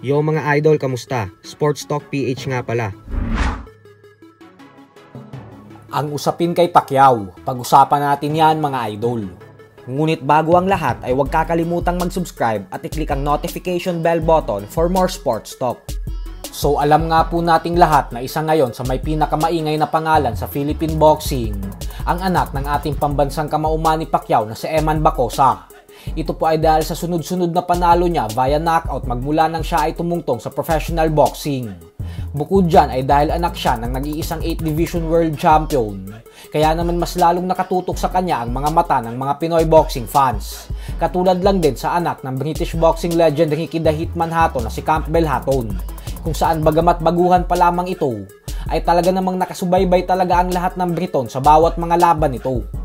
Yo mga idol, kamusta? Sports Talk PH nga pala. Ang usapin kay Pacquiao, pag-usapan natin yan mga idol. Ngunit bago ang lahat ay huwag kakalimutang mag-subscribe at i-click ang notification bell button for more sports talk. So alam nga po nating lahat na isa ngayon sa may pinakamaingay na pangalan sa Philippine boxing, ang anak ng ating pambansang kamauman ni Pacquiao na si Eman Bacosa. Ito po ay dahil sa sunod-sunod na panalo niya via knockout magmula nang siya ay tumungtong sa professional boxing. Bukod dyan ay dahil anak siya ng nag-iisang 8th Division World Champion. Kaya naman mas lalong nakatutok sa kanya ang mga mata ng mga Pinoy boxing fans. Katulad lang din sa anak ng British boxing legend Ricky the Hitman Hatton na si Campbell Hatton. Kung saan bagamat baguhan pa lamang ito, ay talaga namang nakasubaybay talaga ang lahat ng Briton sa bawat mga laban nito.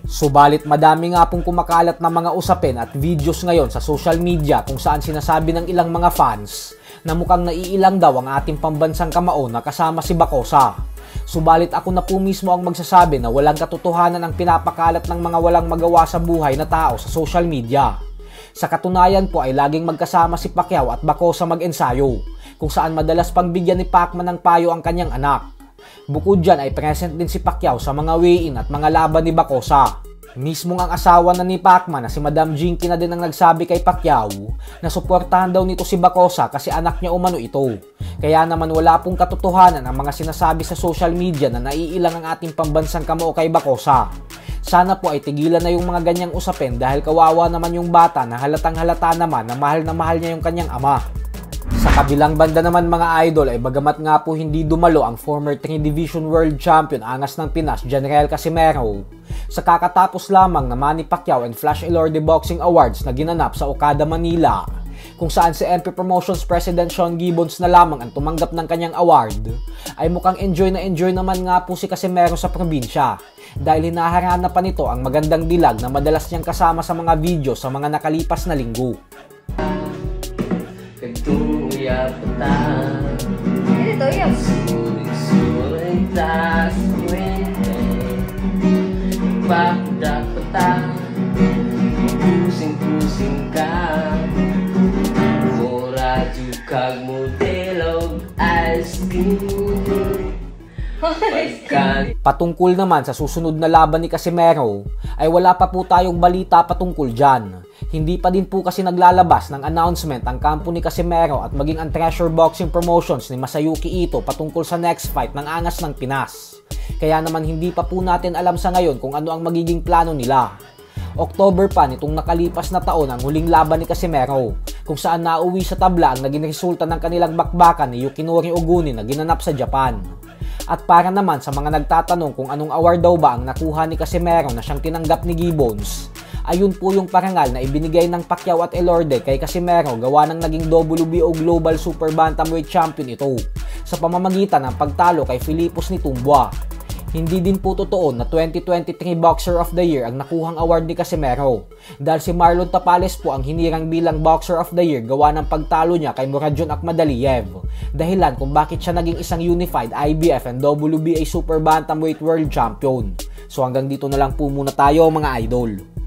Subalit madami nga pong kumakalat na mga usapin at videos ngayon sa social media kung saan sinasabi ng ilang mga fans na mukhang naiilang daw ang ating pambansang kamao na kasama si Bacosa. Subalit ako na po mismo ang magsasabi na walang katotohanan ang pinapakalat ng mga walang magawa sa buhay na tao sa social media. Sa katunayan po ay laging magkasama si Pacquiao at Bacosa mag-ensayo, kung saan madalas pagbigyan ni Pacman ng payo ang kanyang anak. Bukod dyan ay present din si Pacquiao sa mga weigh-in at mga laban ni Bacosa. Mismong ang asawa na ni Pacman na si Madam Jinky na din ang nagsabi kay Pacquiao na suportahan daw nito si Bacosa kasi anak niya umano ito. Kaya naman wala pong katotohanan ang mga sinasabi sa social media na naiilang ang ating pambansang kamao kay Bacosa. Sana po ay tigilan na yung mga ganyang usapin dahil kawawa naman yung bata na halatang halata naman na mahal niya yung kanyang ama. Sa kabilang banda naman mga idol ay bagamat nga po hindi dumalo ang former 3 Division World Champion angas ng Pinas General Casimero, sa kakatapos lamang na Manny Pacquiao and Flash Elorde Boxing Awards na ginanap sa Okada, Manila, kung saan si MP Promotions President Sean Gibbons na lamang ang tumanggap ng kanyang award, ay mukhang enjoy naman nga po si Casimero sa probinsya dahil hinaharana pa nito ang magandang dilag na madalas niyang kasama sa mga video sa mga nakalipas na linggo. Kagtuya petang Ito yun. Suling-suling tas kwente Pagda petang Pusing-pusing ka Mura juga modelog as Patungkol naman sa susunod na laban ni Casimero ay wala pa po tayong balita patungkol dyan. Hindi pa din po kasi naglalabas ng announcement ang kampo ni Casimero at maging ang Treasure Boxing Promotions ni Masayuki Ito patungkol sa next fight ng Angas ng Pinas. Kaya naman hindi pa po natin alam sa ngayon kung ano ang magiging plano nila. October pa nitong nakalipas na taon ang huling laban ni Casimero, kung saan nauwi sa tabla ang naging resulta ng kanilang bakbakan ni Yukinori Oguni na ginanap sa Japan. At para naman sa mga nagtatanong kung anong award daw ba ang nakuha ni Casimero na siyang tinanggap ni Gibbons, ayun po yung parangal na ibinigay ng Pacquiao at Elorde kay Casimero gawa ng naging WBO Global Super Bantamweight Champion ito sa pamamagitan ng pagtalo kay Filipos Nitumboa. Hindi din po totoo na 2023 Boxer of the Year ang nakuhang award ni Casimero dahil si Marlon Tapales po ang hinirang bilang Boxer of the Year gawa ng pagtalo niya kay Muradjon Akhmadaliev, dahilan kung bakit siya naging isang unified IBF and WBA Super Bantamweight World Champion. So hanggang dito na lang po muna tayo mga idol.